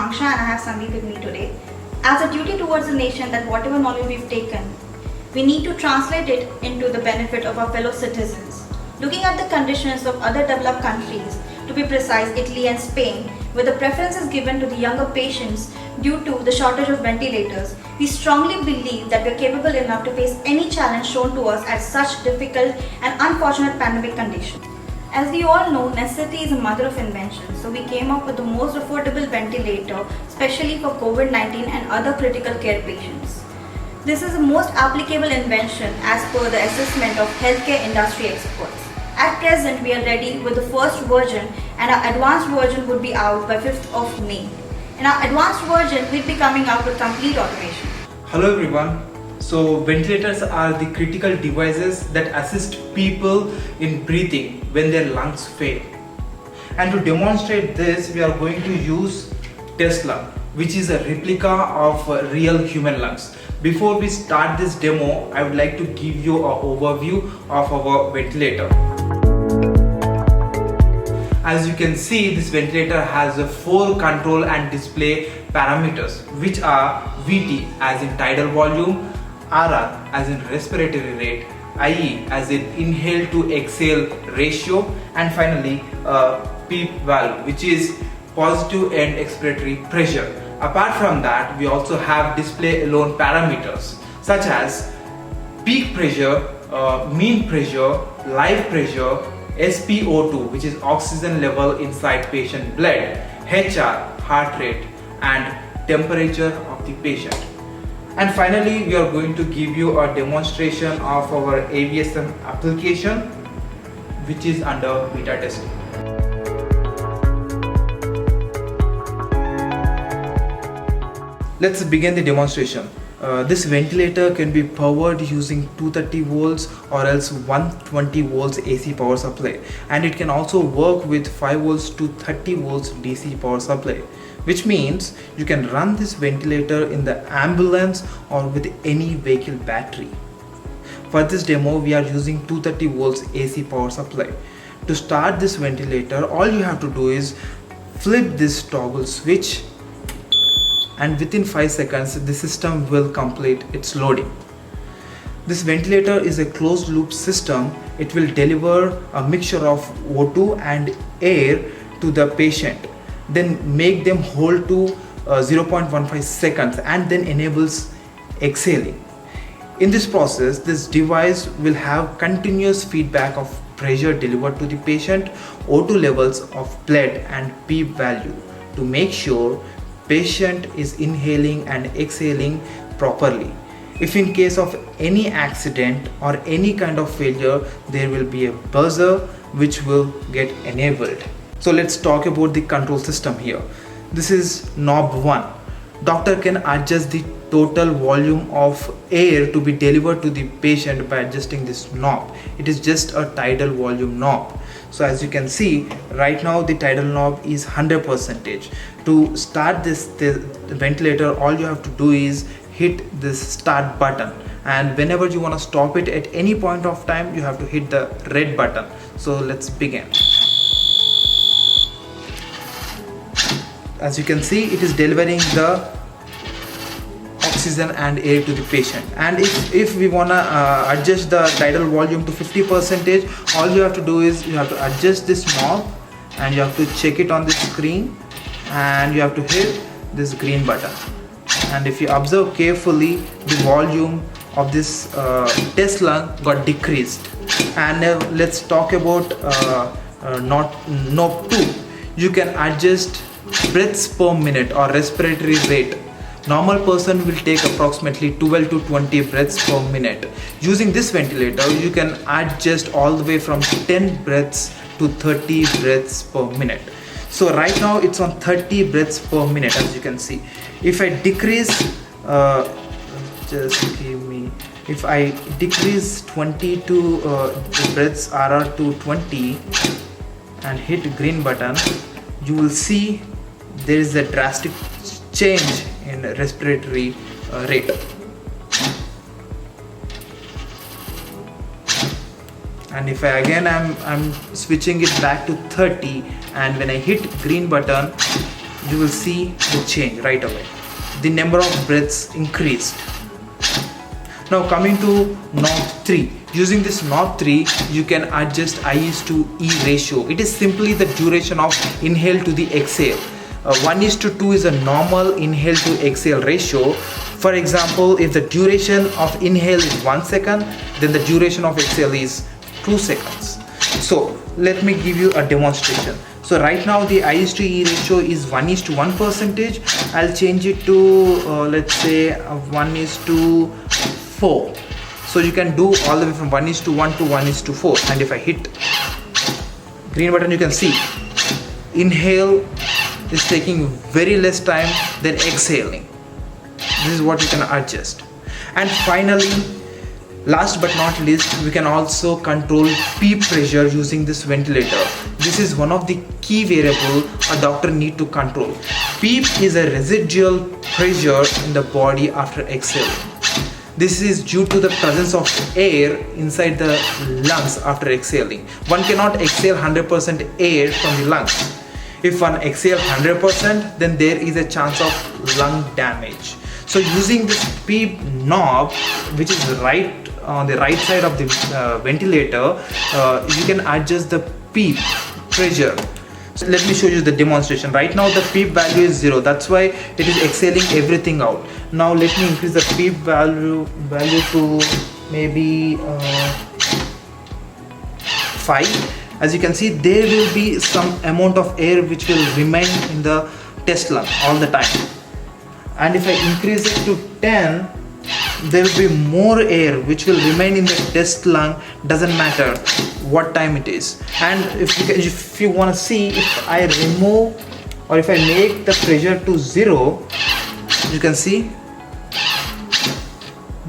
Akanksha and I have Sandeep with me today. As a duty towards the nation that whatever knowledge we've taken, we need to translate it into the benefit of our fellow citizens. Looking at the conditions of other developed countries, to be precise Italy and Spain, where the preference is given to the younger patients due to the shortage of ventilators, we strongly believe that we are capable enough to face any challenge shown to us at such difficult and unfortunate pandemic conditions. As we all know, necessity is a mother of invention, so we came up with the most affordable ventilator, especially for Covid-19 and other critical care patients. This is the most applicable invention as per the assessment of healthcare industry experts. At present, we are ready with the first version and our advanced version would be out by 5th of May. In our advanced version, we'll be coming out with complete automation. Hello everyone. So ventilators are the critical devices that assist people in breathing when their lungs fail. And to demonstrate this, we are going to use test lung, which is a replica of real human lungs. Before we start this demo, I would like to give you an overview of our ventilator. As you can see, this ventilator has 4 control and display parameters, which are VT as in tidal volume, RR as in respiratory rate, IE as in inhale to exhale ratio, and finally Peep Value, which is positive end expiratory pressure. Apart from that, we also have display alone parameters such as peak pressure, mean pressure, live pressure, SpO2, which is oxygen level inside patient blood, HR, heart rate, and temperature of the patient. And finally, we are going to give you a demonstration of our AVSM application, which is under beta testing. Let's begin the demonstration. This ventilator can be powered using 230 volts or else 120 volts AC power supply, and it can also work with 5 volts to 30 volts DC power supply, which means you can run this ventilator in the ambulance or with any vehicle battery. For this demo, we are using 230 volts AC power supply. To start this ventilator, all you have to do is flip this toggle switch, and within 5 seconds the system will complete its loading. This ventilator is a closed loop system. It will deliver a mixture of O2 and air to the patient, then make them hold to 0.15 seconds and then enables exhaling. In this process, this device will have continuous feedback of pressure delivered to the patient, O2 levels of blood and Peep value to make sure patient is inhaling and exhaling properly. If in case of any accident or any kind of failure, there will be a buzzer which will get enabled. So let's talk about the control system here. This is knob 1. Doctor can adjust the total volume of air to be delivered to the patient by adjusting this knob. It is just a tidal volume knob. So as you can see, right now the tidal knob is 100%. To start this ventilator, all you have to do is hit this start button, and whenever you want to stop it at any point of time, you have to hit the red button. So let's begin. As you can see, it is delivering the oxygen and air to the patient. And if we want to adjust the tidal volume to 50%, all you have to do is you have to adjust this knob and you have to check it on the screen, and you have to hit this green button. And if you observe carefully, the volume of this test lung got decreased. And let's talk about knob 2. You can adjust breaths per minute or respiratory rate. Normal person will take approximately 12 to 20 breaths per minute. Using this ventilator, you can adjust all the way from 10 breaths to 30 breaths per minute. So right now it's on 30 breaths per minute, as you can see. If I decrease, if I decrease 22 breaths RR to 20 and hit green button, you will see there is a drastic change in respiratory rate. And if I again I'm switching it back to 30, and when I hit green button, you will see the change right away. The number of breaths increased. Now coming to knob 3. Using this knob 3, you can adjust I/E ratio. It is simply the duration of inhale to the exhale. 1:2 is a normal inhale to exhale ratio. For example, if the duration of inhale is 1 second, then the duration of exhale is 2 seconds. So let me give you a demonstration. So right now the I/E ratio is 1:1 percentage. I'll change it to let's say 1:4. So you can do all the way from 1:1 to 1:4. And if I hit green button, you can see inhale is taking very less time than exhaling. This is what you can adjust. And finally, last but not least, we can also control PEEP pressure using this ventilator. This is one of the key variable a doctor need to control. PEEP is a residual pressure in the body after exhaling. This is due to the presence of air inside the lungs after exhaling. One cannot exhale 100% air from the lungs. If one exhales 100%, then there is a chance of lung damage. So using this PEEP knob, which is right on the right side of the ventilator, you can adjust the PEEP pressure. So let me show you the demonstration. Right now the PEEP value is 0. That's why it is exhaling everything out. Now let me increase the PEEP value to maybe 5. As you can see, there will be some amount of air which will remain in the test lung all the time. And if I increase it to 10, there will be more air which will remain in the test lung, doesn't matter what time it is. And if you want to see, if I remove or if I make the pressure to 0, you can see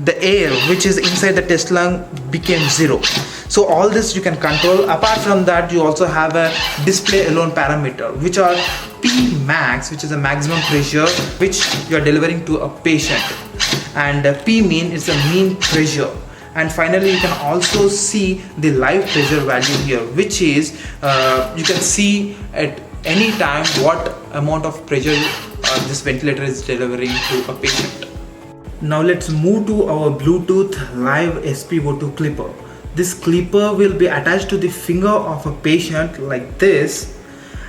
the air which is inside the test lung became 0. So all this you can control. Apart from that, you also have a display alone parameter, which are P max, which is a maximum pressure which you are delivering to a patient, and P mean is a mean pressure. And finally, you can also see the live pressure value here, which is you can see at any time what amount of pressure this ventilator is delivering to a patient. Now let's move to our Bluetooth live SpO2 clipper. This clipper will be attached to the finger of a patient like this,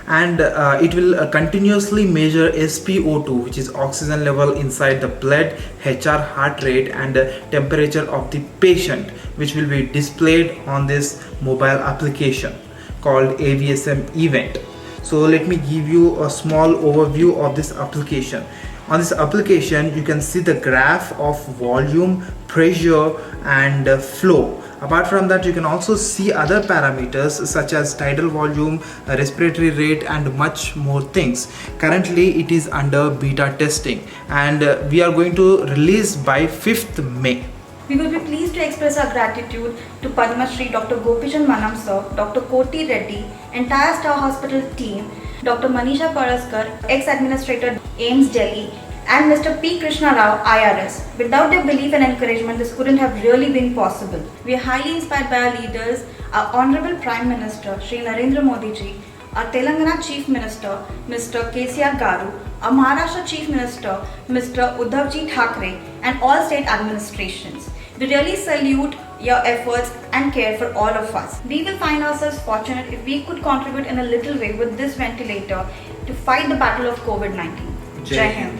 and it will continuously measure SpO2, which is oxygen level inside the blood, HR, heart rate, and temperature of the patient, which will be displayed on this mobile application called AVSM E-Vent. So let me give you a small overview of this application. On this application, you can see the graph of volume, pressure, and flow. Apart from that, you can also see other parameters such as tidal volume, respiratory rate, and much more things. Currently, it is under beta testing, and we are going to release by 5th May. We will be pleased to express our gratitude to Padma Shri Dr. Gopijan Manam sir, Dr. Koti Reddy, entire Star Hospital team, Dr. Manisha Paraskar, ex-administrator AIMS Delhi, and Mr. P. Krishna Rao, IRS. Without their belief and encouragement, this couldn't have really been possible. We are highly inspired by our leaders, our Honorable Prime Minister, Shri Narendra Modi ji, our Telangana Chief Minister, Mr. KCR Garu, our Maharashtra Chief Minister, Mr. Uddhav Ji Thackeray, and all state administrations. We really salute your efforts and care for all of us. We will find ourselves fortunate if we could contribute in a little way with this ventilator to fight the battle of COVID-19. Jai Hind.